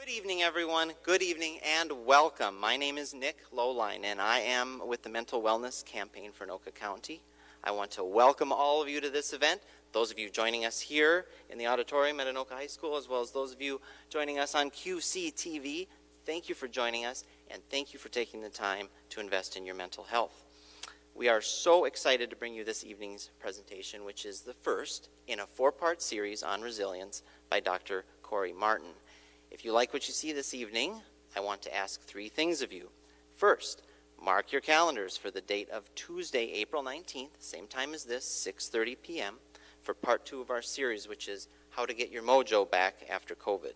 Good evening, everyone. Good evening and welcome. My name is Nick Lowline, and I am with the Mental Wellness Campaign for Anoka County. I want to welcome all of you to this event, those of you joining us here in the auditorium at Anoka High School, as well as those of you joining us on QCTV. Thank you for joining us, and thank you for taking the time to invest in your mental health. We are so excited to bring you this evening's presentation, which is the first in a four-part series on resilience by Dr. Corey Martin. If you like what you see this evening, I want to ask three things of you. First, mark your calendars for the date of Tuesday, April 19th, same time as this, 6:30 p.m., for part 2 of our series, which is How to Get Your Mojo Back After COVID.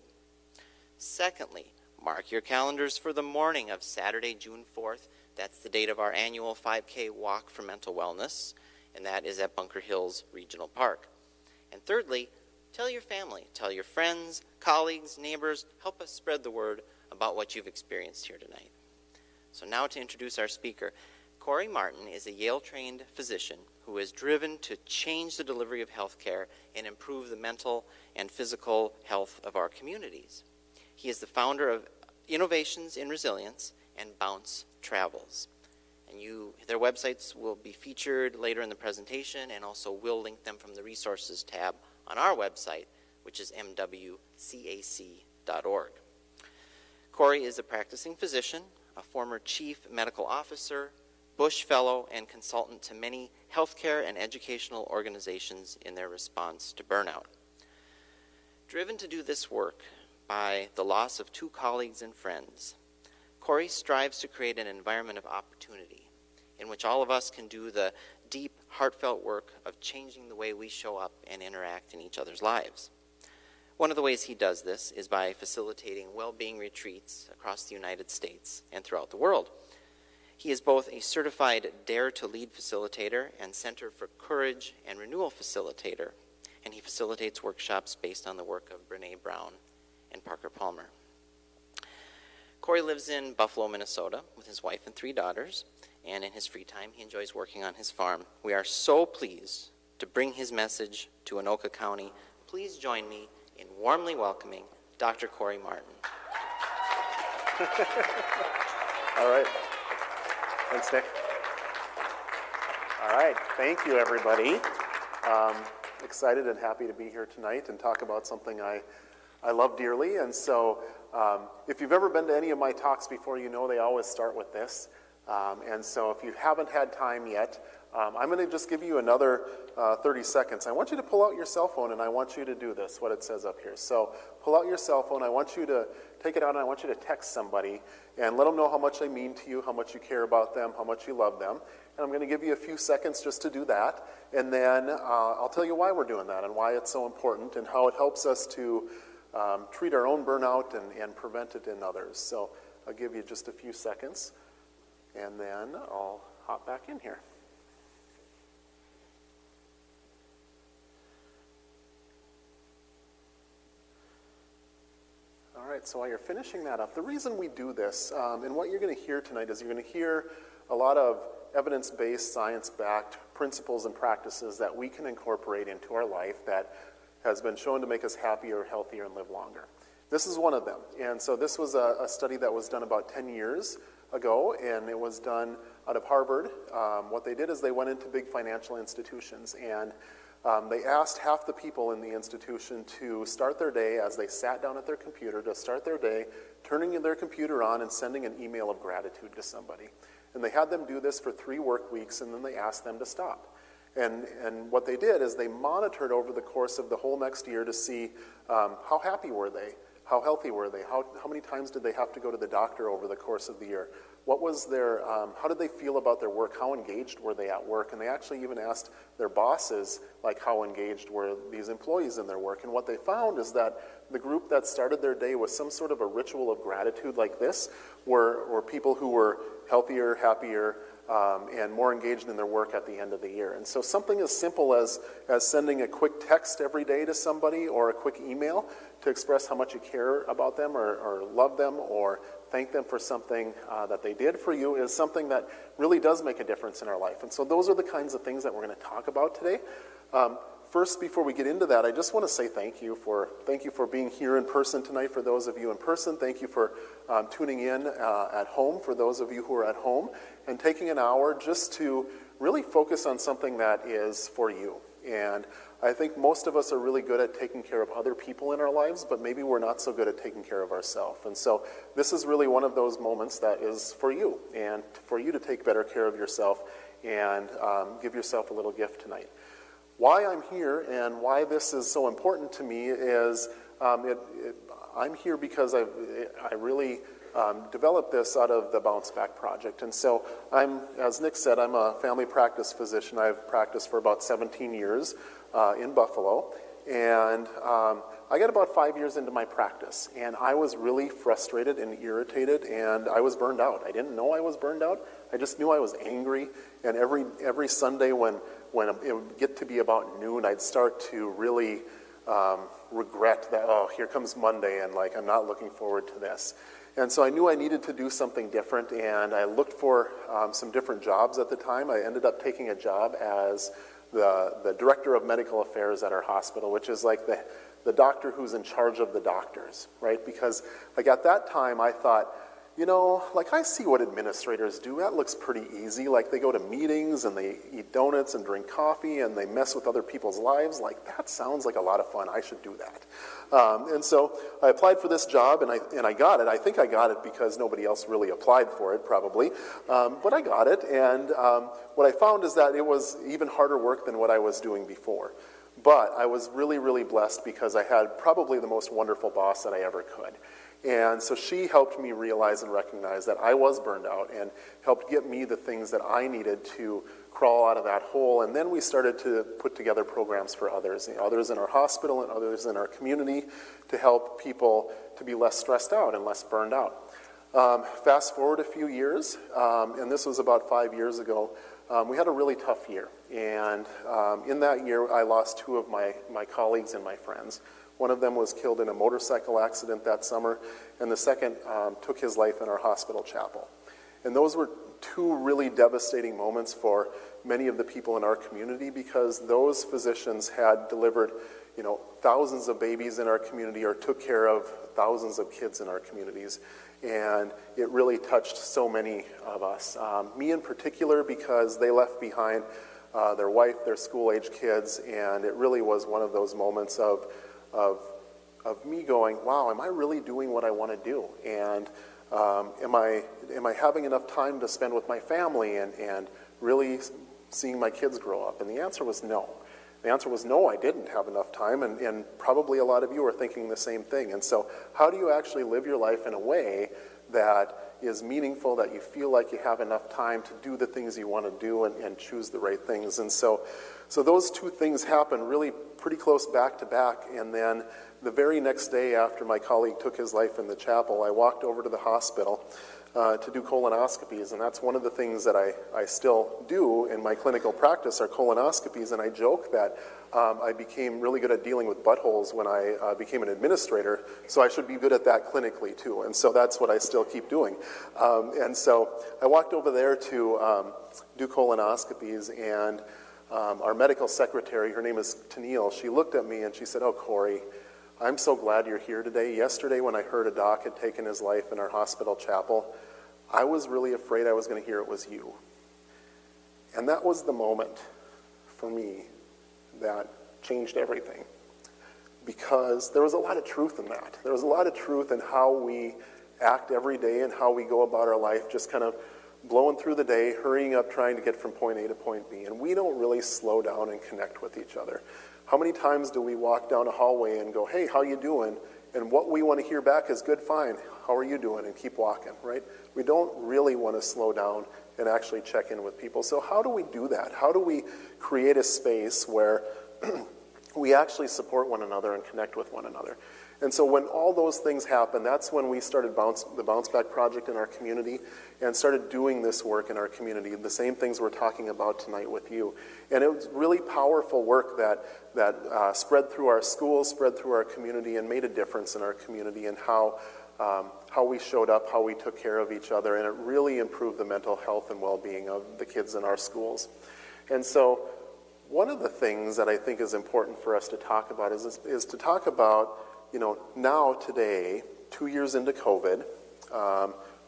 Secondly, mark your calendars for the morning of Saturday, June 4th. That's the date of our annual 5K Walk for Mental Wellness, and that is at Bunker Hills Regional Park. And thirdly, tell your family, tell your friends, colleagues, neighbors, help us spread the word about what you've experienced here tonight. So now to introduce our speaker. Corey Martin is a Yale-trained physician who is driven to change the delivery of healthcare and improve the mental and physical health of our communities. He is the founder of Innovations in Resilience and Bounce Travels. And their websites will be featured later in the presentation, and also we'll link them from the resources tab on our website, which is mwcac.org. Corey is a practicing physician, a former chief medical officer, Bush Fellow, and consultant to many healthcare and educational organizations in their response to burnout. Driven to do this work by the loss of 2 colleagues and friends, Corey strives to create an environment of opportunity in which all of us can do the deep, heartfelt work of changing the way we show up and interact in each other's lives. One of the ways he does this is by facilitating well-being retreats across the United States and throughout the world. He is both a certified Dare to Lead facilitator and Center for Courage and Renewal facilitator, and he facilitates workshops based on the work of Brene Brown and Parker Palmer. Corey lives in Buffalo, Minnesota with his wife and 3 daughters, and in his free time he enjoys working on his farm. We are so pleased to bring his message to Anoka County. Please join me in warmly welcoming Dr. Corey Martin. All right. Thanks, Nick. All right. Thank you, everybody. Excited and happy to be here tonight and talk about something I love dearly. And so if you've ever been to any of my talks before, you know they always start with this. And so if you haven't had time yet, I'm going to just give you another 30 seconds. I want you to pull out your cell phone, and I want you to do this, what it says up here. So pull out your cell phone. I want you to take it out, and I want you to text somebody and let them know how much they mean to you, how much you care about them, how much you love them. And I'm going to give you a few seconds just to do that. And then I'll tell you why we're doing that and why it's so important and how it helps us to treat our own burnout and prevent it in others. So I'll give you just a few seconds, and then I'll hop back in here. All right, so while you're finishing that up, the reason we do this, and what you're going to hear tonight is you're going to hear a lot of evidence-based, science-backed principles and practices that we can incorporate into our life that has been shown to make us happier, healthier, and live longer. This is one of them. And so this was a study that was done about 10 years ago, and it was done out of Harvard. What they did is they went into big financial institutions, and they asked half the people in the institution to start their day as they sat down at their computer, to start their day, turning their computer on and sending an email of gratitude to somebody. And they had them do this for 3 work weeks, and then they asked them to stop. And what they did is they monitored over the course of the whole next year to see how happy were they, how healthy were they, how many times did they have to go to the doctor over the course of the year, what was their, how did they feel about their work, how engaged were they at work, and they actually even asked their bosses, like, how engaged were these employees in their work. And what they found is that the group that started their day with some sort of a ritual of gratitude like this were people who were healthier, happier, and more engaged in their work at the end of the year. And so something as simple as sending a quick text every day to somebody or a quick email to express how much you care about them or love them or thank them for something that they did for you is something that really does make a difference in our life. And so those are the kinds of things that we're going to talk about today. First, before we get into that, I just want to say thank you for being here in person tonight. For those of you in person, thank you for tuning in at home. For those of you who are at home, and taking an hour just to really focus on something that is for you. And I think most of us are really good at taking care of other people in our lives, but maybe we're not so good at taking care of ourselves. And so this is really one of those moments that is for you, and for you to take better care of yourself and give yourself a little gift tonight. Why I'm here and why this is so important to me is I'm here because I really developed this out of the Bounce Back Project. And so as Nick said, I'm a family practice physician. I've practiced for about 17 years in Buffalo. And I got about 5 years into my practice, and I was really frustrated and irritated, and I was burned out. I didn't know I was burned out. I just knew I was angry, and every Sunday when it would get to be about noon, I'd start to really regret that, oh, here comes Monday, and like I'm not looking forward to this. And so I knew I needed to do something different, and I looked for some different jobs at the time. I ended up taking a job as the director of medical affairs at our hospital, which is like the doctor who's in charge of the doctors, right? Because like at that time I thought, you know, like I see what administrators do. That looks pretty easy. Like they go to meetings and they eat donuts and drink coffee and they mess with other people's lives. Like that sounds like a lot of fun. I should do that. And so I applied for this job and I got it. I think I got it because nobody else really applied for it probably. But I got it, and what I found is that it was even harder work than what I was doing before. But I was really, really blessed because I had probably the most wonderful boss that I ever could. And so she helped me realize and recognize that I was burned out and helped get me the things that I needed to crawl out of that hole. And then we started to put together programs for others, others in our hospital and others in our community, to help people to be less stressed out and less burned out. Fast forward a few years, and this was about 5 years ago, we had a really tough year. And in that year, I lost two of my colleagues and my friends. One of them was killed in a motorcycle accident that summer, and the second took his life in our hospital chapel. And those were two really devastating moments for many of the people in our community, because those physicians had delivered, you know, thousands of babies in our community or took care of thousands of kids in our communities. And it really touched so many of us. Me in particular, because they left behind their wife, their school-age kids, and it really was one of those moments of me going, wow, am I really doing what I want to do? And am I having enough time to spend with my family and really seeing my kids grow up? And the answer was no. The answer was no, I didn't have enough time, and probably a lot of you are thinking the same thing. And so how do you actually live your life in a way that is meaningful, that you feel like you have enough time to do the things you want to do and choose the right things? And so those two things happened really pretty close back to back. And then the very next day after my colleague took his life in the chapel, I walked over to the hospital to do colonoscopies, and that's one of the things that I still do in my clinical practice are colonoscopies. And I joke that I became really good at dealing with buttholes when I became an administrator, so I should be good at that clinically too. And so that's what I still keep doing. And so I walked over there to do colonoscopies, and our medical secretary, her name is Tennille, she looked at me and she said, "Oh, Corey, I'm so glad you're here today. Yesterday when I heard a doc had taken his life in our hospital chapel, I was really afraid I was going to hear it was you." And that was the moment for me that changed everything, because there was a lot of truth in that. There was a lot of truth in how we act every day and how we go about our life, just kind of blowing through the day, hurrying up, trying to get from point A to point B. And we don't really slow down and connect with each other. How many times do we walk down a hallway and go, "Hey, how you doing?" And what we want to hear back is, "Good, fine. How are you doing?" And keep walking, right? We don't really want to slow down and actually check in with people. So how do we do that? How do we create a space where we actually support one another and connect with one another? And so when all those things happened, that's when we started the Bounce Back Project in our community and started doing this work in our community, the same things we're talking about tonight with you. And it was really powerful work that spread through our schools, spread through our community, and made a difference in our community and how we showed up, how we took care of each other, and it really improved the mental health and well-being of the kids in our schools. And so one of the things that I think is important for us to talk about is to talk about, now today, 2 years into COVID,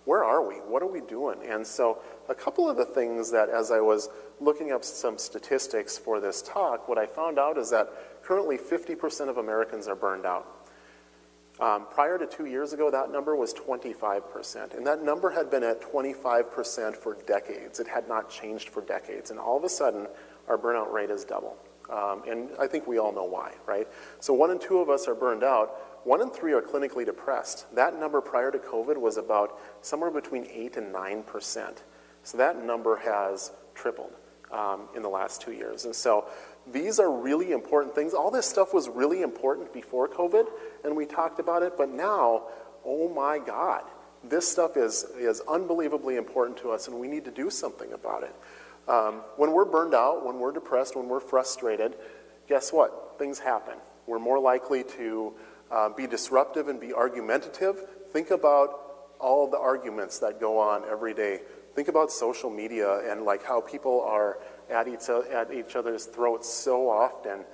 where are we? What are we doing? And so a couple of the things that, as I was looking up some statistics for this talk, what I found out is that currently 50% of Americans are burned out. Prior to 2 years ago, that number was 25%. And that number had been at 25% for decades. It had not changed for decades. And all of a sudden, our burnout rate is double. And I think we all know why, right? So 1 in 2 of us are burned out. 1 in 3 are clinically depressed. That number prior to COVID was about somewhere between 8 and 9%. So that number has tripled in the last 2 years. And so these are really important things. All this stuff was really important before COVID, and we talked about it. But now, oh my God, this stuff is unbelievably important to us, and we need to do something about it. When we're burned out, when we're depressed, when we're frustrated, guess what? Things happen. We're more likely to be disruptive and be argumentative. Think about all of the arguments that go on every day. Think about social media and like how people are at each other's throats so often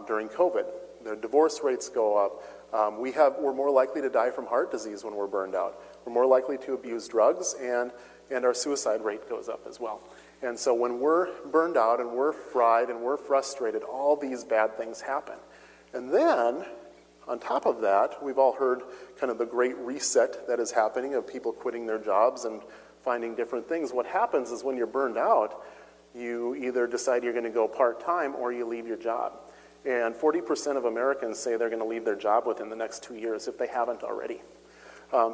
during COVID. The divorce rates go up. We're more likely to die from heart disease when we're burned out. We're more likely to abuse drugs, and our suicide rate goes up as well. And so when we're burned out and we're fried and we're frustrated, all these bad things happen. And then, on top of that, we've all heard kind of the great reset that is happening of people quitting their jobs and finding different things. What happens is when you're burned out, you either decide you're going to go part-time or you leave your job. And 40% of Americans say they're going to leave their job within the next 2 years if they haven't already.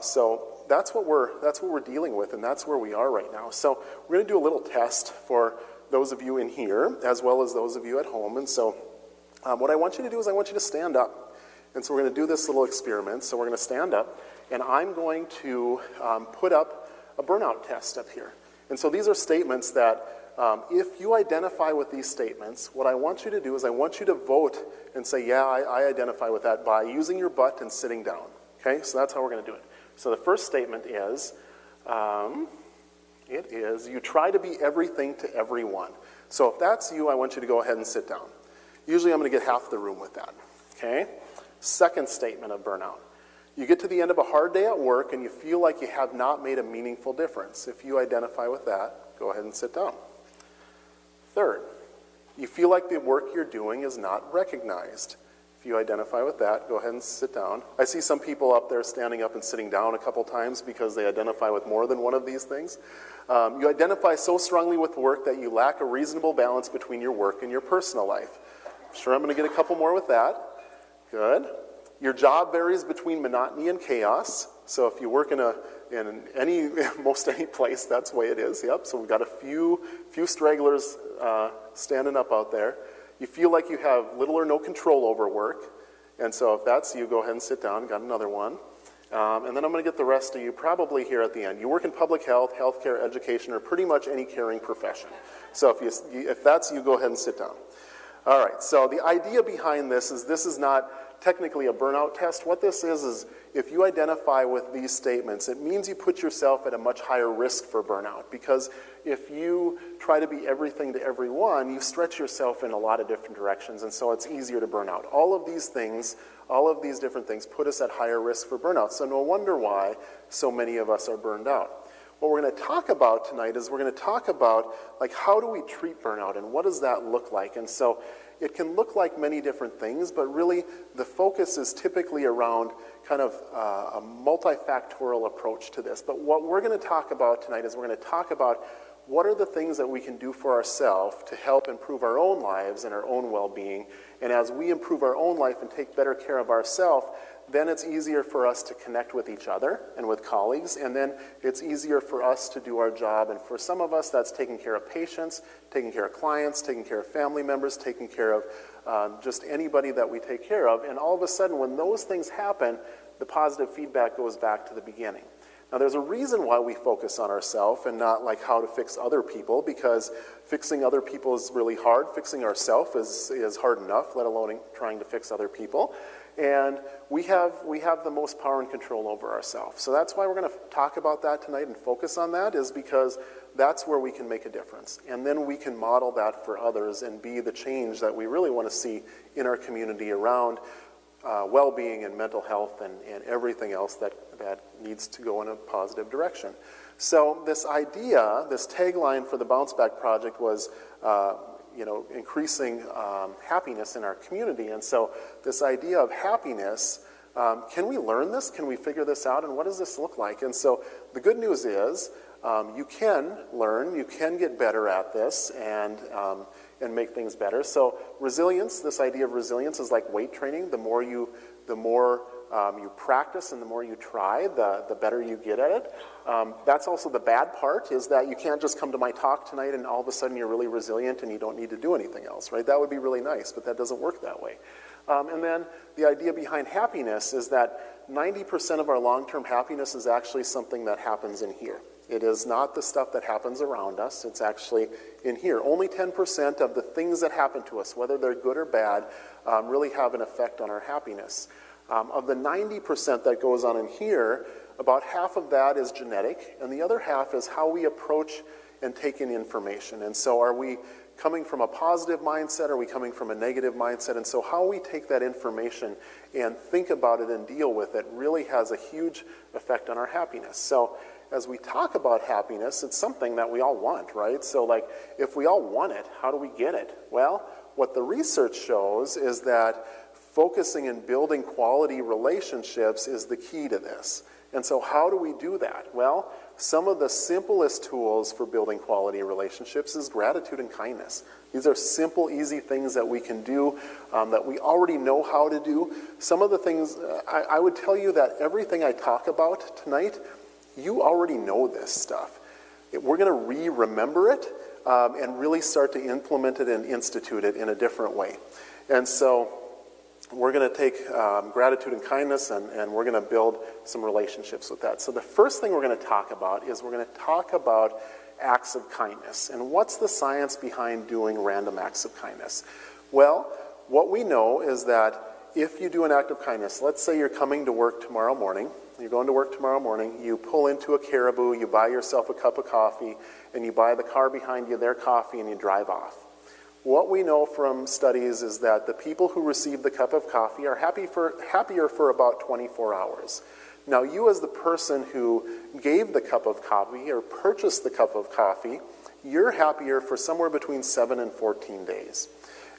So that's what we're dealing with, and that's where we are right now. So we're going to do a little test for those of you in here as well as those of you at home. And so what I want you to do is I want you to stand up. And so we're going to do this little experiment. So we're going to stand up, and I'm going to put up a burnout test up here. And so these are statements that if you identify with these statements, what I want you to do is I want you to vote and say, yeah, I identify with that by using your butt and sitting down. Okay, so that's how we're going to do it. So the first statement is, you try to be everything to everyone. So if that's you, I want you to go ahead and sit down. Usually I'm going to get half the room with that. Okay? Second statement of burnout. You get to the end of a hard day at work and you feel like you have not made a meaningful difference. If you identify with that, go ahead and sit down. Third, you feel like the work you're doing is not recognized. If you identify with that, go ahead and sit down. I see some people up there standing up and sitting down a couple times because they identify with more than one of these things. You identify so strongly with work that you lack a reasonable balance between your work and your personal life. I'm sure I'm going to get a couple more with that. Good. Your job varies between monotony and chaos. So if you work in most any place, that's the way it is. Yep. So we've got a few stragglers standing up out there. You feel like you have little or no control over work. And so if that's you, go ahead and sit down. Got another one. And then I'm going to get the rest of you probably here at the end. You work in public health, healthcare, education, or pretty much any caring profession. So if that's you, go ahead and sit down. All right, so the idea behind this is not technically a burnout test. What this is if you identify with these statements, it means you put yourself at a much higher risk for burnout, because if you try to be everything to everyone, you stretch yourself in a lot of different directions, and so it's easier to burn out. All of these different things put us at higher risk for burnout, so no wonder why so many of us are burned out. What we're going to talk about tonight is we're going to talk about how do we treat burnout and what does that look like. And so it can look like many different things, but really the focus is typically around kind of a multifactorial approach to this. But what we're going to talk about tonight is we're going to talk about what are the things that we can do for ourselves to help improve our own lives and our own well-being. And as we improve our own life and take better care of ourselves, then it's easier for us to connect with each other and with colleagues, and then it's easier for us to do our job. And for some of us, that's taking care of patients, taking care of clients, taking care of family members, taking care of just anybody that we take care of. And all of a sudden, when those things happen, the positive feedback goes back to the beginning. Now, there's a reason why we focus on ourselves and not how to fix other people, because fixing other people is really hard. Fixing ourselves is hard enough, let alone trying to fix other people. And we have the most power and control over ourselves. So that's why we're going to talk about that tonight and focus on that, is because that's where we can make a difference. And then we can model that for others and be the change that we really want to see in our community around well-being and mental health and everything else that needs to go in a positive direction. So this idea, this tagline for the Bounce Back Project was, increasing happiness in our community. And so this idea of happiness, can we learn this? Can we figure this out? And what does this look like? And so the good news is you can learn, you can get better at this and make things better. So resilience, this idea of resilience is like weight training. The more you practice and the more you try, the better you get at it. That's also the bad part, is that you can't just come to my talk tonight and all of a sudden you're really resilient and you don't need to do anything else, right? That would be really nice, but that doesn't work that way. And then the idea behind happiness is that 90% of our long-term happiness is actually something that happens in here. It is not the stuff that happens around us, it's actually in here. Only 10% of the things that happen to us, whether they're good or bad, really have an effect on our happiness. Of the 90% that goes on in here, about half of that is genetic, and the other half is how we approach and take in information. And so are we coming from a positive mindset? Are we coming from a negative mindset? And so how we take that information and think about it and deal with it really has a huge effect on our happiness. So as we talk about happiness, it's something that we all want, right? So like, if we all want it, how do we get it? Well, what the research shows is that focusing and building quality relationships is the key to this. And so how do we do that? Well, some of the simplest tools for building quality relationships is gratitude and kindness. These are simple, easy things that we can do, that we already know how to do. Some of the things, I would tell you that everything I talk about tonight, you already know this stuff. We're going to re-remember it and really start to implement it and institute it in a different way. And so we're going to take gratitude and kindness and we're going to build some relationships with that. So the first thing we're going to talk about is we're going to talk about acts of kindness. And what's the science behind doing random acts of kindness? Well, what we know is that if you do an act of kindness, let's say you're coming to work tomorrow morning, you're going to work tomorrow morning, you pull into a Caribou, you buy yourself a cup of coffee, and you buy the car behind you their coffee and you drive off. What we know from studies is that the people who receive the cup of coffee are happier for about 24 hours. Now, you as the person who gave the cup of coffee or purchased the cup of coffee, you're happier for somewhere between 7 and 14 days.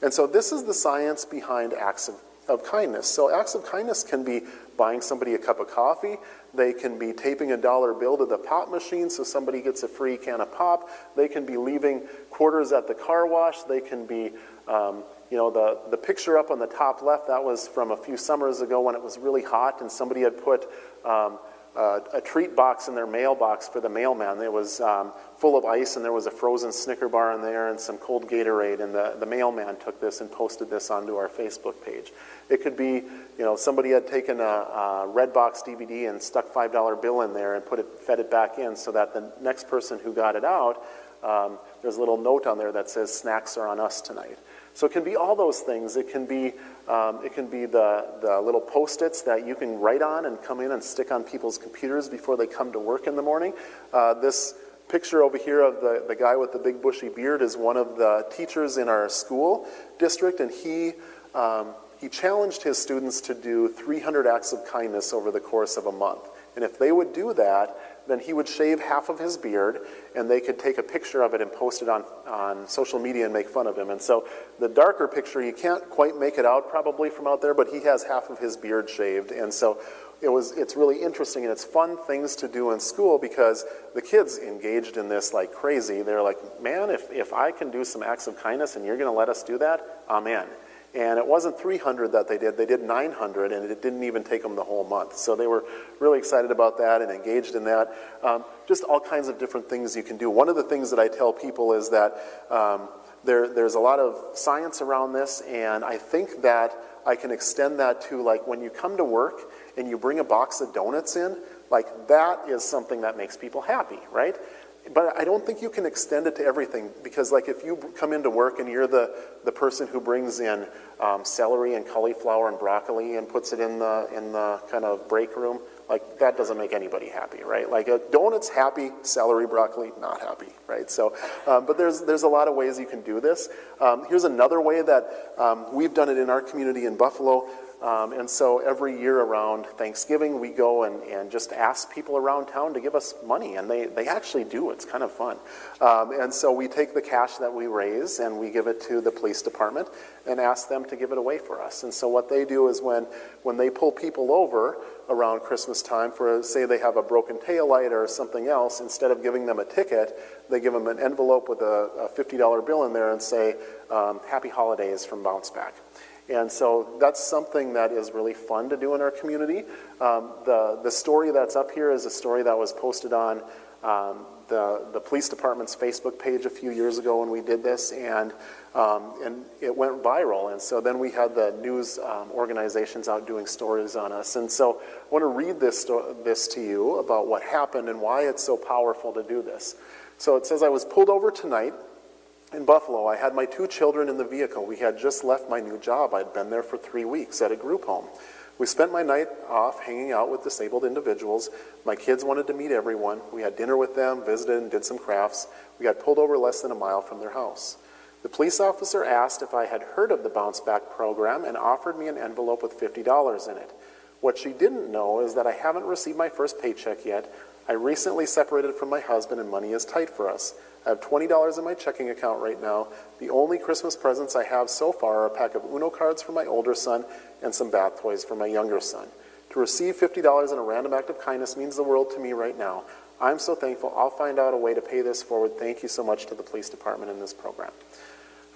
And so this is the science behind acts of kindness. So acts of kindness can be buying somebody a cup of coffee. They can be taping a dollar bill to the pop machine so somebody gets a free can of pop. They can be leaving quarters at the car wash. They can be, the picture up on the top left, that was from a few summers ago when it was really hot and somebody had put a treat box in their mailbox for the mailman. It was full of ice and there was a frozen Snicker bar in there and some cold Gatorade, and the mailman took this and posted this onto our Facebook page. It could be, somebody had taken a Redbox DVD and stuck $5 bill in there and fed it back in so that the next person who got it out, there's a little note on there that says snacks are on us tonight. So it can be all those things. It can be the little Post-its that you can write on and come in and stick on people's computers before they come to work in the morning. This picture over here of the guy with the big bushy beard is one of the teachers in our school district, and he challenged his students to do 300 acts of kindness over the course of a month. And if they would do that, then he would shave half of his beard, and they could take a picture of it and post it on social media and make fun of him. And so the darker picture, you can't quite make it out probably from out there, but he has half of his beard shaved. And so it's really interesting, and it's fun things to do in school because the kids engaged in this like crazy. They're like, man, if I can do some acts of kindness and you're going to let us do that, I'm in. And it wasn't 300 that they did 900, and it didn't even take them the whole month. So they were really excited about that and engaged in that. Just all kinds of different things you can do. One of the things that I tell people is that there's a lot of science around this, and I think that I can extend that to like when you come to work and you bring a box of donuts in, like that is something that makes people happy, right? But I don't think you can extend it to everything, because like if you come into work and you're the person who brings in celery and cauliflower and broccoli and puts it in the kind of break room, like that doesn't make anybody happy, right? Like donuts happy, celery, broccoli not happy, right? So, but there's a lot of ways you can do this. Here's another way that we've done it in our community in Buffalo. And so every year around Thanksgiving, we go and just ask people around town to give us money, and they actually do. It's kind of fun. And so we take the cash that we raise and we give it to the police department and ask them to give it away for us. And so what they do is when they pull people over around Christmas time for, say they have a broken taillight or something else, instead of giving them a ticket, they give them an envelope with a $50 bill in there and say, Happy Holidays from Bounce Back. And so that's something that is really fun to do in our community. The story that's up here is a story that was posted on the police department's Facebook page a few years ago when we did this, and it went viral. And so then we had the news organizations out doing stories on us. And so I want to read this to you about what happened and why it's so powerful to do this. So it says, I was pulled over tonight in Buffalo. I had my 2 children in the vehicle. We had just left my new job. I'd been there for 3 weeks at a group home. We spent my night off hanging out with disabled individuals. My kids wanted to meet everyone. We had dinner with them, visited, and did some crafts. We got pulled over less than a mile from their house. The police officer asked if I had heard of the Bounce Back program and offered me an envelope with $50 in it. What she didn't know is that I haven't received my first paycheck yet. I recently separated from my husband and money is tight for us. I have $20 in my checking account right now. The only Christmas presents I have so far are a pack of Uno cards for my older son and some bath toys for my younger son. To receive $50 in a random act of kindness means the world to me right now. I'm so thankful. I'll find out a way to pay this forward. Thank you so much to the police department in this program.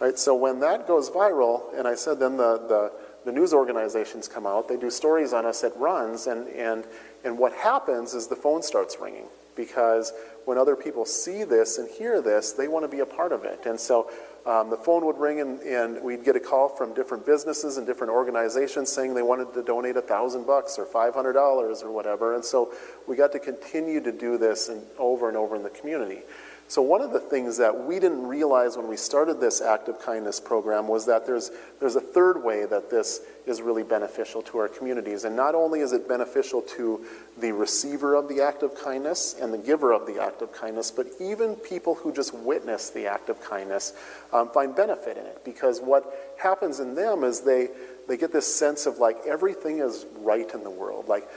All right, so when that goes viral, and I said then the news organizations come out, they do stories on us, it runs, and what happens is the phone starts ringing. Because when other people see this and hear this, they want to be a part of it. And so the phone would ring and we'd get a call from different businesses and different organizations saying they wanted to donate $1,000 or $500 or whatever. And so we got to continue to do this and over in the community. So one of the things that we didn't realize when we started this Act of Kindness program was that there's a third way that this is really beneficial to our communities. And not only is it beneficial to the receiver of the act of kindness and the giver of the act of kindness, but even people who just witness the act of kindness find benefit in it. Because what happens in them is they get this sense of like everything is right in the world. Like,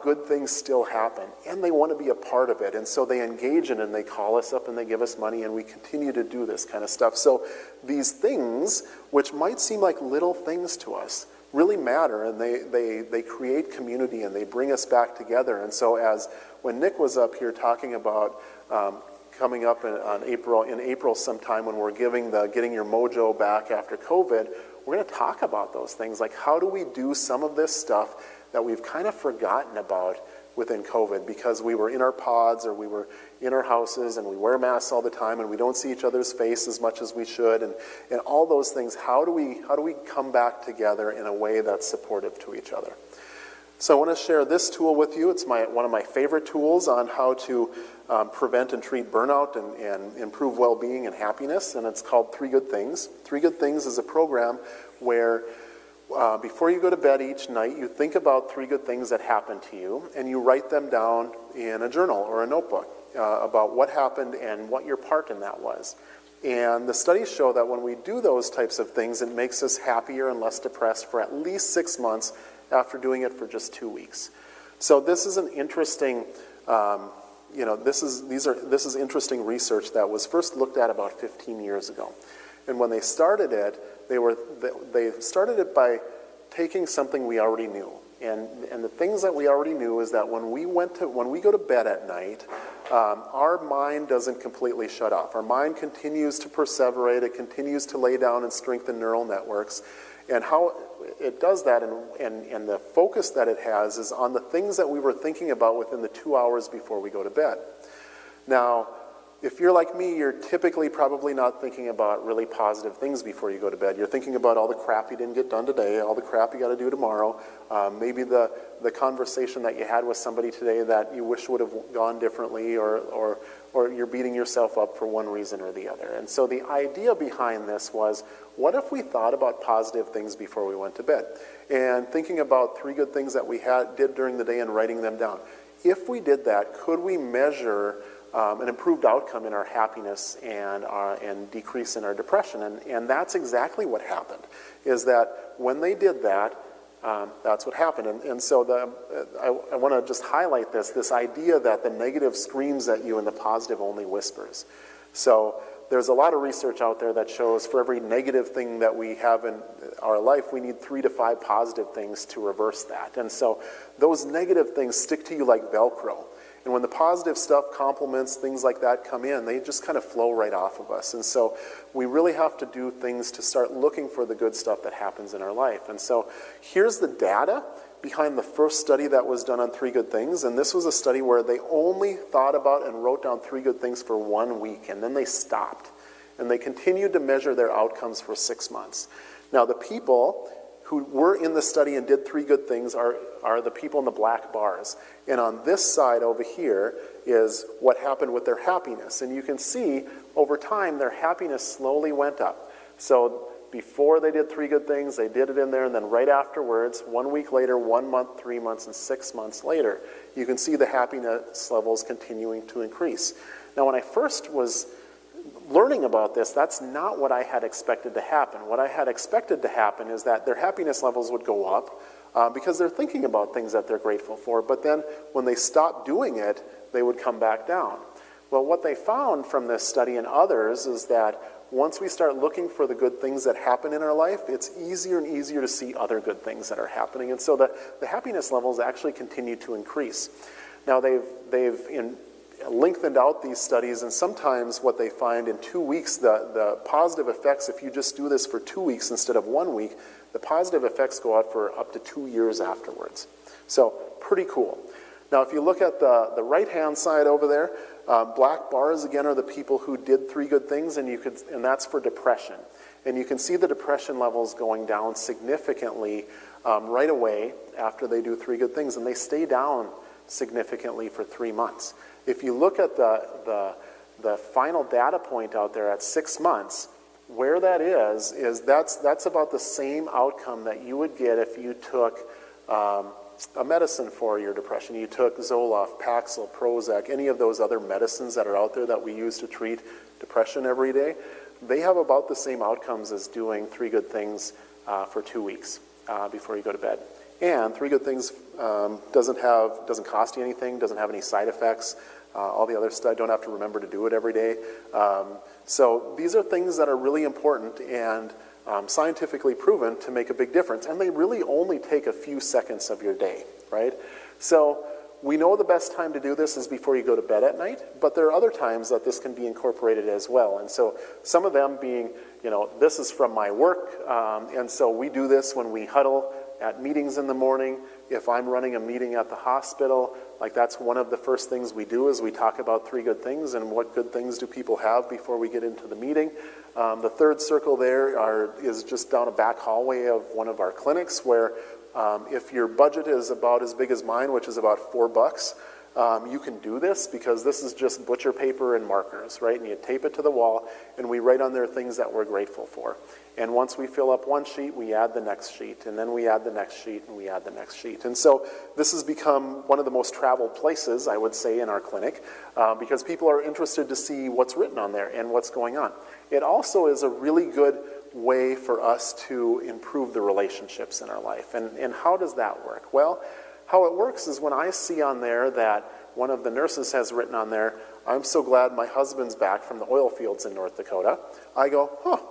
good things still happen, and they want to be a part of it, and so they engage in it, and they call us up and they give us money, and we continue to do this kind of stuff. So these things, which might seem like little things to us, really matter, and they create community, and they bring us back together. And so when Nick was up here talking about coming up in April sometime when we're getting your mojo back after COVID, we're going to talk about those things, like how do we do some of this stuff that we've kind of forgotten about within COVID because we were in our pods or we were in our houses and we wear masks all the time and we don't see each other's face as much as we should, and all those things. How do we come back together in a way that's supportive to each other? So I want to share this tool with you. It's one of my favorite tools on how to prevent and treat burnout and improve well-being and happiness, and it's called 3 Good Things. 3 Good Things is a program where before you go to bed each night, you think about 3 good things that happened to you, and you write them down in a journal or a notebook about what happened and what your part in that was. And the studies show that when we do those types of things, it makes us happier and less depressed for at least 6 months after doing it for just 2 weeks. So this is an interesting, this is interesting research that was first looked at about 15 years ago. And when they started it, they started it by taking something we already knew. And the things that we already knew is that when we go to bed at night, our mind doesn't completely shut off. Our mind continues to perseverate. It continues to lay down and strengthen neural networks. And how it does that and the focus that it has is on the things that we were thinking about within the 2 hours before we go to bed. Now, if you're like me, you're typically probably not thinking about really positive things before you go to bed. You're thinking about all the crap you didn't get done today, all the crap you got to do tomorrow, maybe the conversation that you had with somebody today that you wish would have gone differently, or or you're beating yourself up for one reason or the other. And so the idea behind this was, what if we thought about positive things before we went to bed? And thinking about 3 good things that we did during the day and writing them down. If we did that, could we measure an improved outcome in our happiness and decrease in our depression? And that's exactly what happened, is that when they did that, that's what happened. And so I want to just highlight this idea that the negative screams at you and the positive only whispers. So there's a lot of research out there that shows for every negative thing that we have in our life, we need 3 to 5 positive things to reverse that. And so those negative things stick to you like Velcro. And when the positive stuff, compliments, things like that come in, they just kind of flow right off of us. And so we really have to do things to start looking for the good stuff that happens in our life. And so here's the data behind the first study that was done on 3 good things. And this was a study where they only thought about and wrote down 3 good things for 1 week, and then they stopped. And they continued to measure their outcomes for 6 months. Now, the people who were in the study and did 3 good things are the people in the black bars. And on this side over here is what happened with their happiness. And you can see over time their happiness slowly went up. So before they did 3 good things, they did it in there, and then right afterwards, 1 week later, 1 month, 3 months, and 6 months later, you can see the happiness levels continuing to increase. Now, when I first was learning about this, that's not what I had expected to happen. What I had expected to happen is that their happiness levels would go up because they're thinking about things that they're grateful for, but then when they stopped doing it, they would come back down. Well, what they found from this study and others is that once we start looking for the good things that happen in our life, it's easier and easier to see other good things that are happening. And so the happiness levels actually continue to increase. Now, they've lengthened out these studies, and sometimes what they find in 2 weeks, the positive effects, if you just do this for 2 weeks instead of 1 week, the positive effects go out for up to 2 years afterwards. So pretty cool. Now, if you look at the right-hand side over there, black bars, again, are the people who did 3 good things, and that's for depression. And you can see the depression levels going down significantly right away after they do 3 good things, and they stay down significantly for 3 months. If you look at the final data point out there at 6 months, where that is that's about the same outcome that you would get if you took a medicine for your depression. You took Zoloft, Paxil, Prozac, any of those other medicines that are out there that we use to treat depression every day. They have about the same outcomes as doing 3 good things for 2 weeks before you go to bed. And 3 good things doesn't cost you anything, doesn't have any side effects. All the other stuff, don't have to remember to do it every day. So these are things that are really important and scientifically proven to make a big difference. And they really only take a few seconds of your day, right? So we know the best time to do this is before you go to bed at night, but there are other times that this can be incorporated as well. And so some of them being, this is from my work, and so we do this when we huddle at meetings in the morning. If I'm running a meeting at the hospital, that's one of the first things we do is we talk about 3 good things and what good things do people have before we get into the meeting. The third circle there is just down a back hallway of one of our clinics where if your budget is about as big as mine, which is about $4, you can do this because this is just butcher paper and markers, right? And you tape it to the wall, and we write on there things that we're grateful for. And once we fill up one sheet, we add the next sheet, and then we add the next sheet, and we add the next sheet. And so this has become one of the most traveled places, I would say, in our clinic, because people are interested to see what's written on there and what's going on. It also is a really good way for us to improve the relationships in our life. And how does that work? Well, how it works is when I see on there that one of the nurses has written on there, "I'm so glad my husband's back from the oil fields in North Dakota," I go,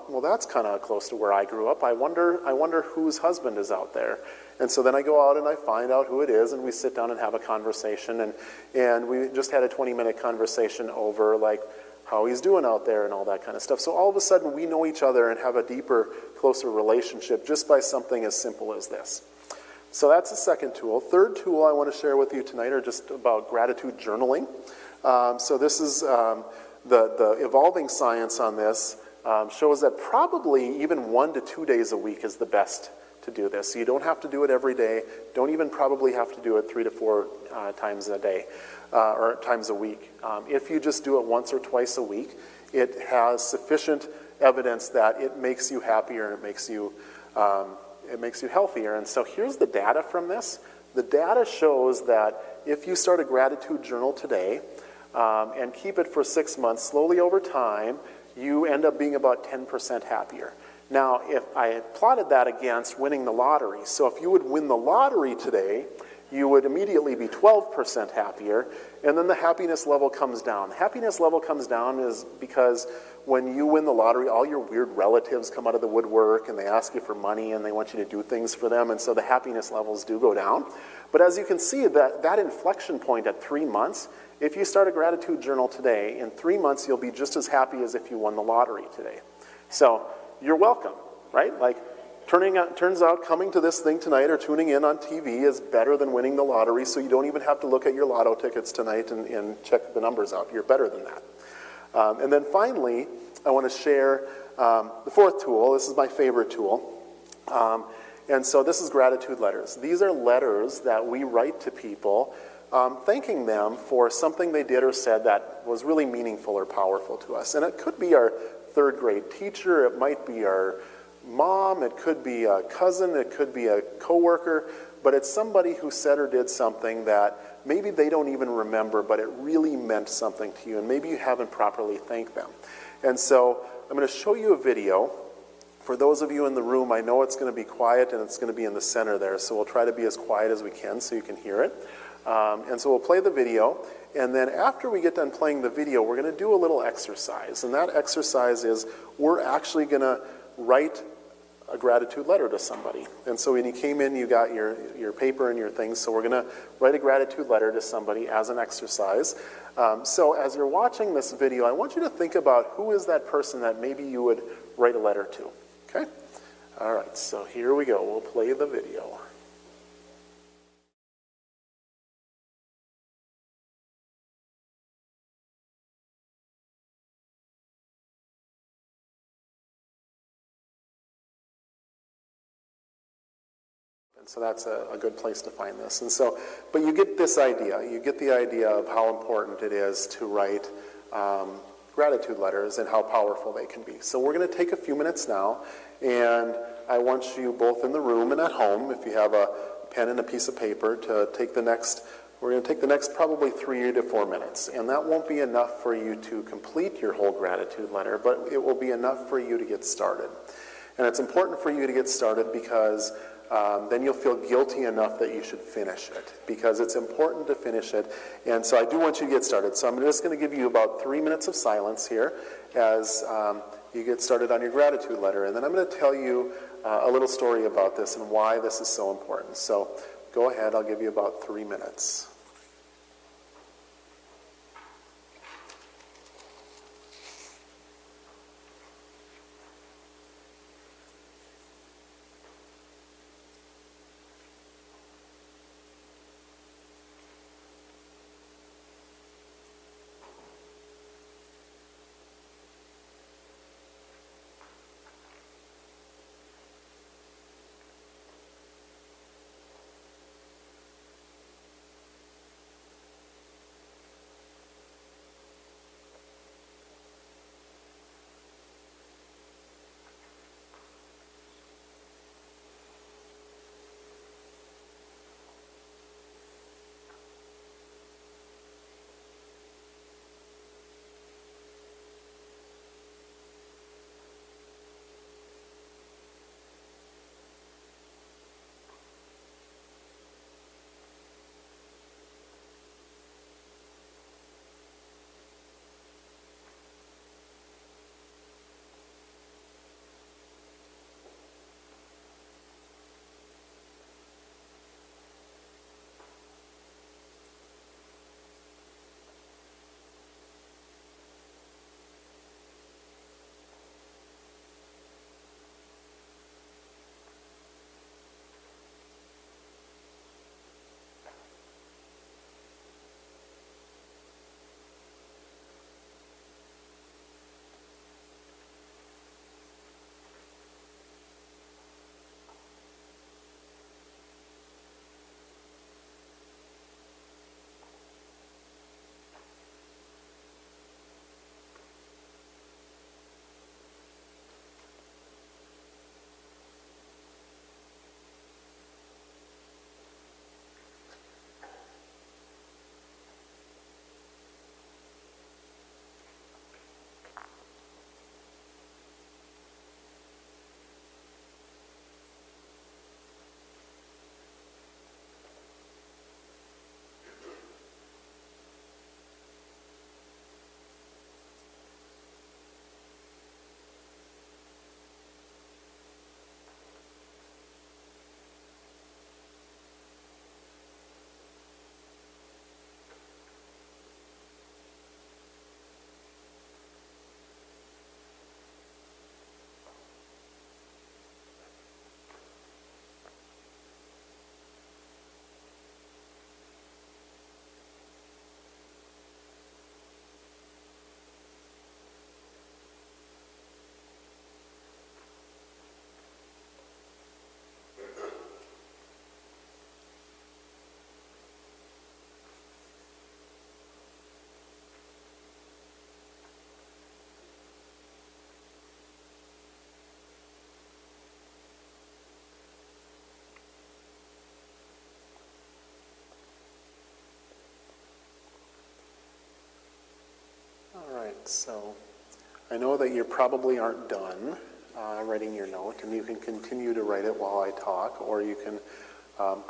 well, that's kind of close to where I grew up. I wonder whose husband is out there. And so then I go out and I find out who it is, and we sit down and have a conversation. And we just had a 20-minute conversation over how he's doing out there and all that kind of stuff. So all of a sudden we know each other and have a deeper, closer relationship just by something as simple as this. So that's the second tool. Third tool I want to share with you tonight are just about gratitude journaling. So this is the evolving science on this shows that probably even 1 to 2 days a week is the best to do this. So you don't have to do it every day. Don't even probably have to do it 3 to 4 times a day or times a week. If you just do it once or twice a week, it has sufficient evidence that it makes you happier and it makes you healthier. And so here's the data from this. The data shows that if you start a gratitude journal today and keep it for 6 months, slowly over time, you end up being about 10% happier. Now, if I plotted that against winning the lottery, so if you would win the lottery today, you would immediately be 12% happier, and then the happiness level comes down. The happiness level comes down is because when you win the lottery, all your weird relatives come out of the woodwork, and they ask you for money, and they want you to do things for them, and so the happiness levels do go down. But as you can see, that inflection point at 3 months, if you start a gratitude journal today, in 3 months you'll be just as happy as if you won the lottery today. So you're welcome, right? Like, turns out coming to this thing tonight or tuning in on TV is better than winning the lottery, so you don't even have to look at your lotto tickets tonight and check the numbers out. You're better than that. And then finally, I want to share the fourth tool. This is my favorite tool. And so this is gratitude letters. These are letters that we write to people thanking them for something they did or said that was really meaningful or powerful to us. And it could be our third grade teacher, it might be our mom, it could be a cousin, it could be a coworker, but it's somebody who said or did something that maybe they don't even remember, but it really meant something to you, and maybe you haven't properly thanked them. And so I'm going to show you a video. For those of you in the room, I know it's going to be quiet and it's going to be in the center there, so we'll try to be as quiet as we can so you can hear it. And so we'll play the video, and then after we get done playing the video, we're going to do a little exercise. And that exercise is we're actually going to write a gratitude letter to somebody. And so when you came in, you got your paper and your things, so we're going to write a gratitude letter to somebody as an exercise. So as you're watching this video, I want you to think about who is that person that maybe you would write a letter to. Okay? All right, so here we go. We'll play the video. And so that's a good place to find this. And so, but you get this idea. You get the idea of how important it is to write gratitude letters and how powerful they can be. So we're going to take a few minutes now, and I want you both in the room and at home, if you have a pen and a piece of paper, to take the next, we're going to take the next probably 3 to 4 minutes. And that won't be enough for you to complete your whole gratitude letter, but it will be enough for you to get started. And it's important for you to get started because then you'll feel guilty enough that you should finish it, because it's important to finish it. And so I do want you to get started. So I'm just going to give you about 3 minutes of silence here as you get started on your gratitude letter. And then I'm going to tell you a little story about this and why this is so important. So go ahead, I'll give you about 3 minutes. So I know that you probably aren't done writing your note, and you can continue to write it while I talk, or you can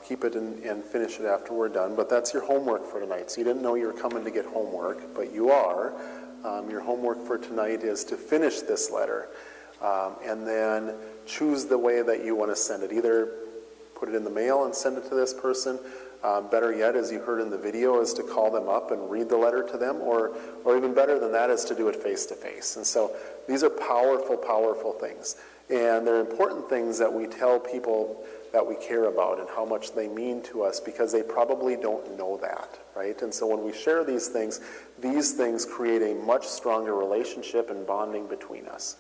keep it and finish it after we're done. But that's your homework for tonight. So you didn't know you were coming to get homework, but you are. Your homework for tonight is to finish this letter and then choose the way that you want to send it. Either put it in the mail and send it to this person. Better yet, as you heard in the video, is to call them up and read the letter to them, or even better than that is to do it face-to-face. And so these are powerful, powerful things. And they're important things that we tell people that we care about and how much they mean to us, because they probably don't know that, right? And so when we share these things create a much stronger relationship and bonding between us.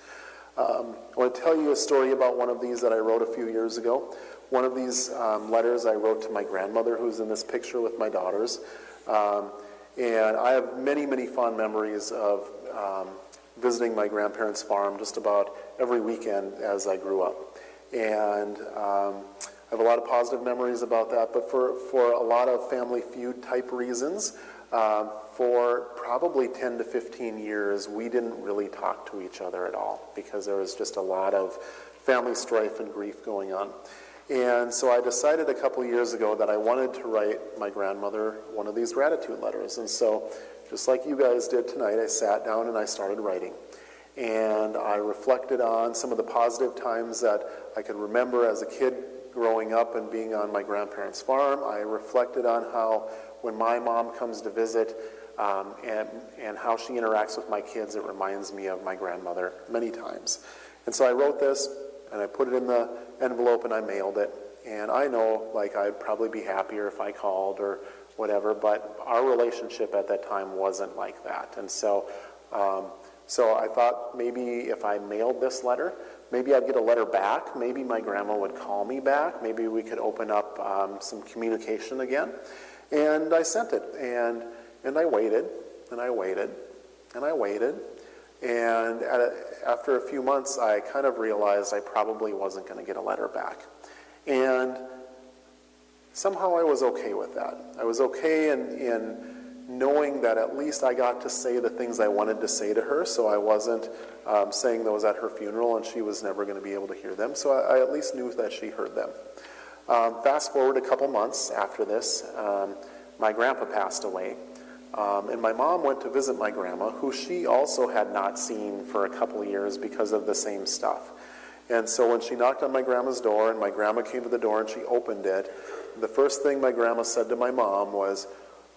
I want to tell you a story about one of these that I wrote a few years ago. One of these letters I wrote to my grandmother, who's in this picture with my daughters. And I have many, many fond memories of visiting my grandparents' farm just about every weekend as I grew up. And I have a lot of positive memories about that, but for a lot of Family Feud type reasons, for probably 10 to 15 years, we didn't really talk to each other at all, because there was just a lot of family strife and grief going on. And so I decided a couple of years ago that I wanted to write my grandmother one of these gratitude letters. And so, just like you guys did tonight, I sat down and I started writing. And I reflected on some of the positive times that I could remember as a kid growing up and being on my grandparents' farm. I reflected on how when my mom comes to visit and how she interacts with my kids, it reminds me of my grandmother many times. And so I wrote this, and I put it in the envelope and I mailed it. And I know, like, I'd probably be happier if I called or whatever, but our relationship at that time wasn't like that. And so I thought maybe if I mailed this letter, maybe I'd get a letter back. Maybe my grandma would call me back. Maybe we could open up some communication again. And I sent it, and I waited, and I waited, and I waited. And after a few months, I kind of realized I probably wasn't going to get a letter back. And somehow I was okay with that. I was okay in knowing that at least I got to say the things I wanted to say to her, so I wasn't saying those at her funeral and she was never going to be able to hear them. So I at least knew that she heard them. Fast forward a couple months after this, my grandpa passed away. And my mom went to visit my grandma, who she also had not seen for a couple of years because of the same stuff. And so when she knocked on my grandma's door and my grandma came to the door and she opened it, the first thing my grandma said to my mom was,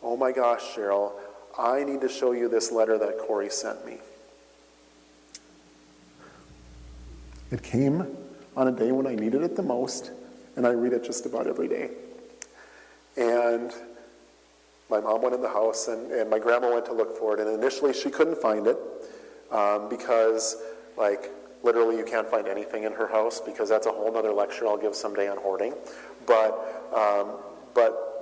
"Oh my gosh, Cheryl, I need to show you this letter that Corey sent me." It came on a day when I needed it the most, and I read it just about every day. And my mom went in the house, and my grandma went to look for it, and initially she couldn't find it because, like, literally you can't find anything in her house, because that's a whole other lecture I'll give someday on hoarding. But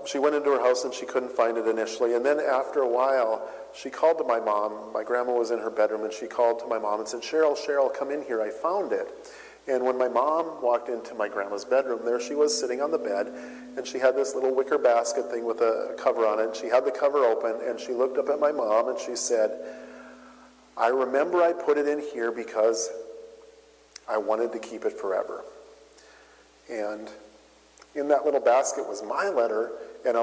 she went into her house and she couldn't find it initially, and then after a while she called to my mom. My grandma was in her bedroom, and she called to my mom and said, Cheryl, come in here, I found it." And when my mom walked into my grandma's bedroom, there she was sitting on the bed, and she had this little wicker basket thing with a cover on it, and she had the cover open, and she looked up at my mom and she said, "I remember I put it in here because I wanted to keep it forever." And in that little basket was my letter and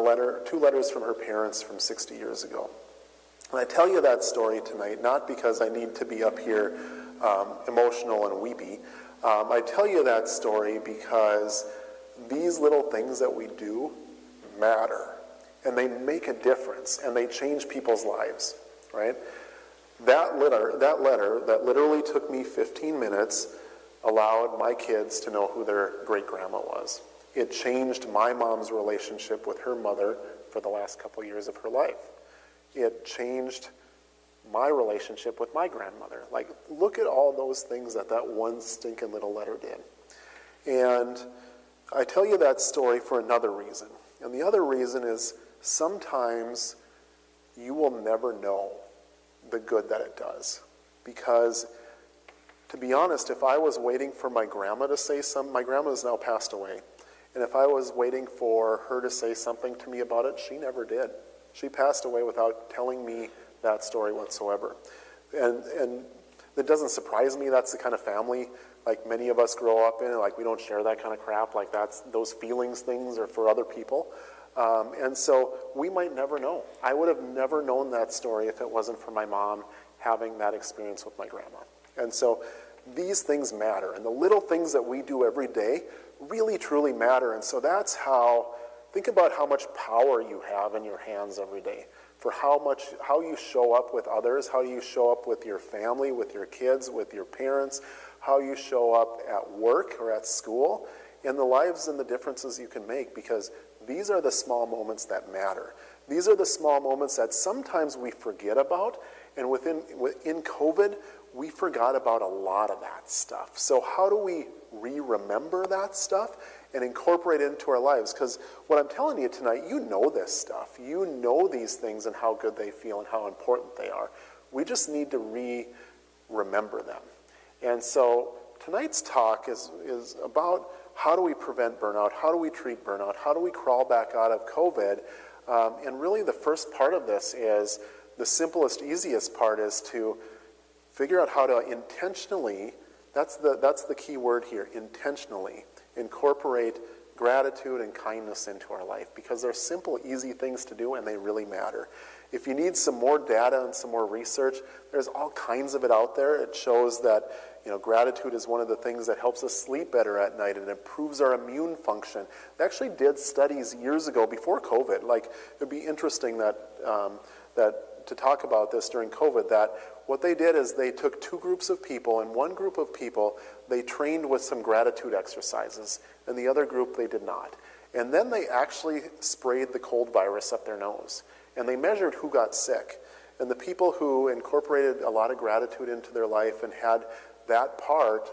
two letters from her parents from 60 years ago. And I tell you that story tonight, not because I need to be up here emotional and weepy. I tell you that story because these little things that we do matter, and they make a difference, and they change people's lives, right? That letter that literally took me 15 minutes allowed my kids to know who their great-grandma was. It changed my mom's relationship with her mother for the last couple years of her life. It changed my relationship with my grandmother. Like, look at all those things that one stinking little letter did. And I tell you that story for another reason. And the other reason is sometimes you will never know the good that it does. Because, to be honest, if I was waiting for my grandma to say something, my grandma has now passed away, and if I was waiting for her to say something to me about it, she never did. She passed away without telling me that story whatsoever. And it doesn't surprise me. That's the kind of family like many of us grow up in. Like we don't share that kind of crap. Like those feelings things are for other people. And so we might never know. I would have never known that story if it wasn't for my mom having that experience with my grandma. And so these things matter. And the little things that we do every day really, truly matter. And so that's how, think about how much power you have in your hands every day. For how you show up with others, how you show up with your family, with your kids, with your parents, how you show up at work or at school, and the lives and the differences you can make, because these are the small moments that matter. These are the small moments that sometimes we forget about, and in COVID, we forgot about a lot of that stuff. So how do we re-remember that stuff and incorporate it into our lives? Because what I'm telling you tonight, you know this stuff. You know these things and how good they feel and how important they are. We just need to remember them. And so tonight's talk is about how do we prevent burnout, how do we treat burnout, how do we crawl back out of COVID, and really the first part of this is, the simplest, easiest part is to figure out how to intentionally, that's the key word here, intentionally incorporate gratitude and kindness into our life, because they're simple, easy things to do and they really matter. If you need some more data and some more research, there's all kinds of it out there. It shows that gratitude is one of the things that helps us sleep better at night and improves our immune function. They actually did studies years ago before COVID. Like, it'd be interesting that to talk about this during COVID, that what they did is they took two groups of people, and one group of people they trained with some gratitude exercises, and the other group they did not. And then they actually sprayed the cold virus up their nose, and they measured who got sick. And the people who incorporated a lot of gratitude into their life and had that part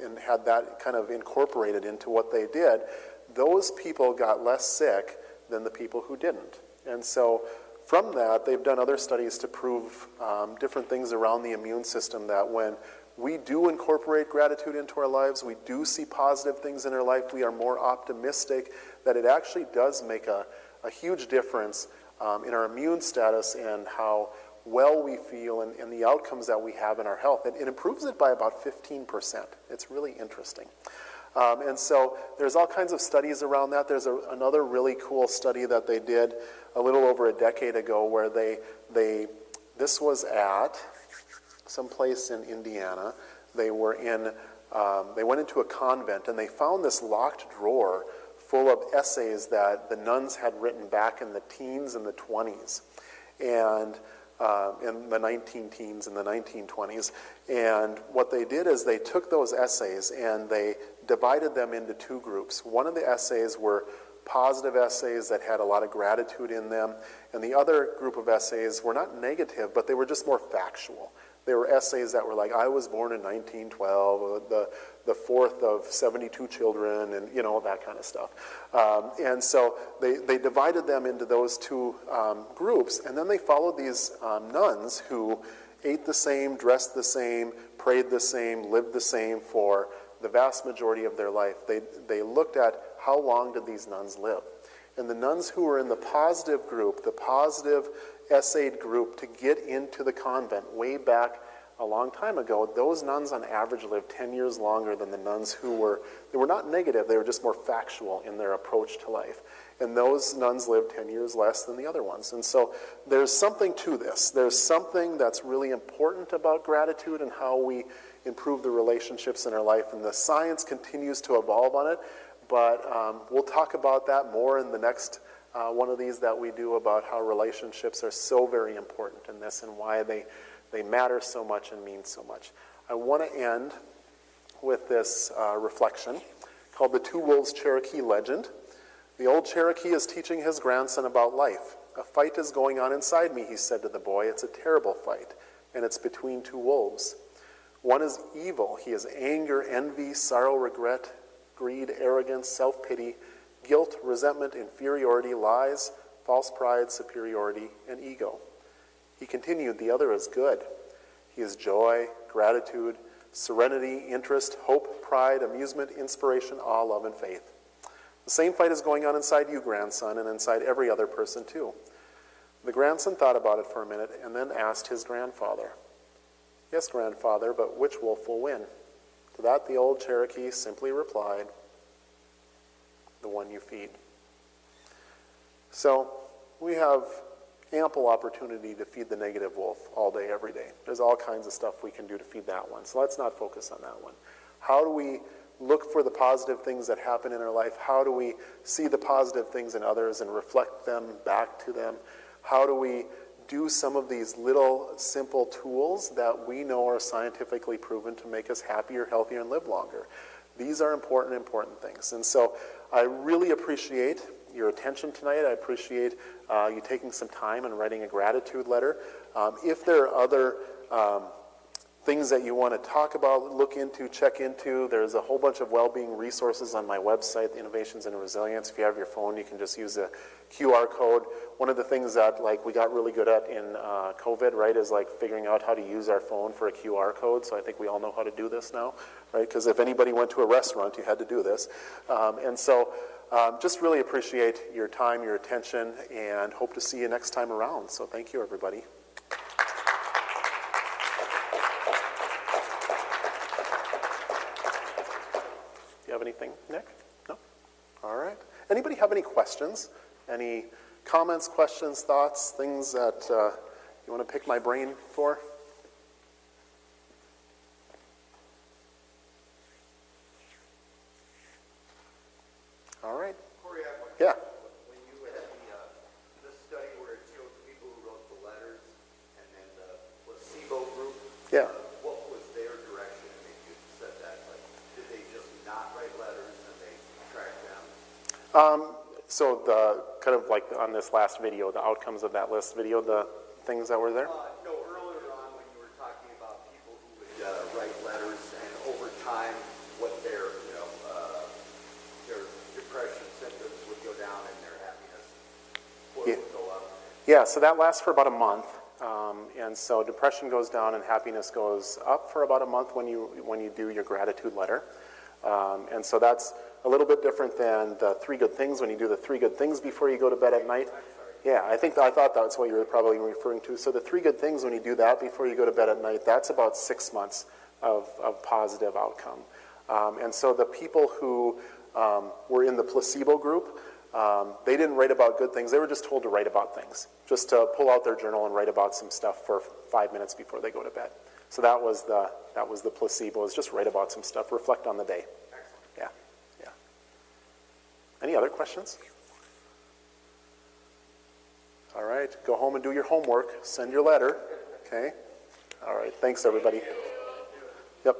and had that kind of incorporated into what they did, those people got less sick than the people who didn't. And so from that, they've done other studies to prove different things around the immune system, that when we do incorporate gratitude into our lives, we do see positive things in our life, we are more optimistic, that it actually does make a huge difference in our immune status and how well we feel and the outcomes that we have in our health. It improves it by about 15%. It's really interesting. And so there's all kinds of studies around that. There's another really cool study that they did a little over a decade ago where this was at some place in Indiana. They went into a convent and they found this locked drawer full of essays that the nuns had written back in the teens and the 20s. And in the 19-teens and the 1920s. And what they did is they took those essays and they divided them into two groups. One of the essays were positive essays that had a lot of gratitude in them, and the other group of essays were not negative, but they were just more factual. They were essays that were like, I was born in 1912, the fourth of 72 children, and that kind of stuff. And so they divided them into those two groups, and then they followed these nuns who ate the same, dressed the same, prayed the same, lived the same for the vast majority of their life. They looked at how long did these nuns live. And the nuns who were in the positive group, the positive essayed group to get into the convent way back a long time ago, those nuns on average lived 10 years longer than the nuns who were not negative, they were just more factual in their approach to life. And those nuns lived 10 years less than the other ones. And so there's something to this. There's something that's really important about gratitude and how we improve the relationships in our life. And the science continues to evolve on it. But we'll talk about that more in the next one of these that we do, about how relationships are so very important in this and why they matter so much and mean so much. I want to end with this reflection called The Two Wolves Cherokee Legend. The old Cherokee is teaching his grandson about life. A fight is going on inside me, he said to the boy. It's a terrible fight, and it's between two wolves. One is evil. He has anger, envy, sorrow, regret, greed, arrogance, self-pity, guilt, resentment, inferiority, lies, false pride, superiority, and ego. He continued, the other is good. He is joy, gratitude, serenity, interest, hope, pride, amusement, inspiration, awe, love, and faith. The same fight is going on inside you, grandson, and inside every other person too. The grandson thought about it for a minute and then asked his grandfather, Yes, grandfather, but which wolf will win? To that the old Cherokee simply replied, the one you feed. So we have ample opportunity to feed the negative wolf all day, every day. There's all kinds of stuff we can do to feed that one. So let's not focus on that one. How do we look for the positive things that happen in our life? How do we see the positive things in others and reflect them back to them? How do we do some of these little simple tools that we know are scientifically proven to make us happier, healthier, and live longer? These are important things. And so I really appreciate your attention tonight. I appreciate you taking some time and writing a gratitude letter. If there are other things that you want to talk about, look into, check into, there's a whole bunch of well-being resources on my website, Innovations in Resilience. If you have your phone, you can just use the QR code. One of the things that we got really good at in COVID, right, is figuring out how to use our phone for a QR code. So I think we all know how to do this now, right? Because if anybody went to a restaurant, you had to do this. Just really appreciate your time, your attention, and hope to see you next time around. So thank you, everybody. You have anything, Nick? No? All right. Anybody have any questions? Any comments, questions, thoughts, things that you want to pick my brain for? All right. Corey, I have one. Yeah. When you had the study where it showed the people who wrote the letters and then the placebo group, Yeah. what was their direction? I mean, you said that, did they just not write letters and they tracked them? So the kind of on this last video, the outcomes of that list video, the things that were there? No, earlier on when you were talking about people who would write letters and over time what their depression symptoms would go down and their happiness would go up. Yeah, so that lasts for about a month. And so depression goes down and happiness goes up for about a month when you do your gratitude letter. And so that's a little bit different than the 3 good things when you do the 3 good things before you go to bed at night. Yeah, I thought that's what you were probably referring to. So the 3 good things when you do that before you go to bed at night, that's about 6 months of positive outcome. And so the people who were in the placebo group, they didn't write about good things. They were just told to write about things, just to pull out their journal and write about some stuff for 5 minutes before they go to bed. So that was the placebo, is just write about some stuff, reflect on the day. Yeah. Any other questions? All right, go home and do your homework. Send your letter. Okay. All right, thanks everybody. Yep.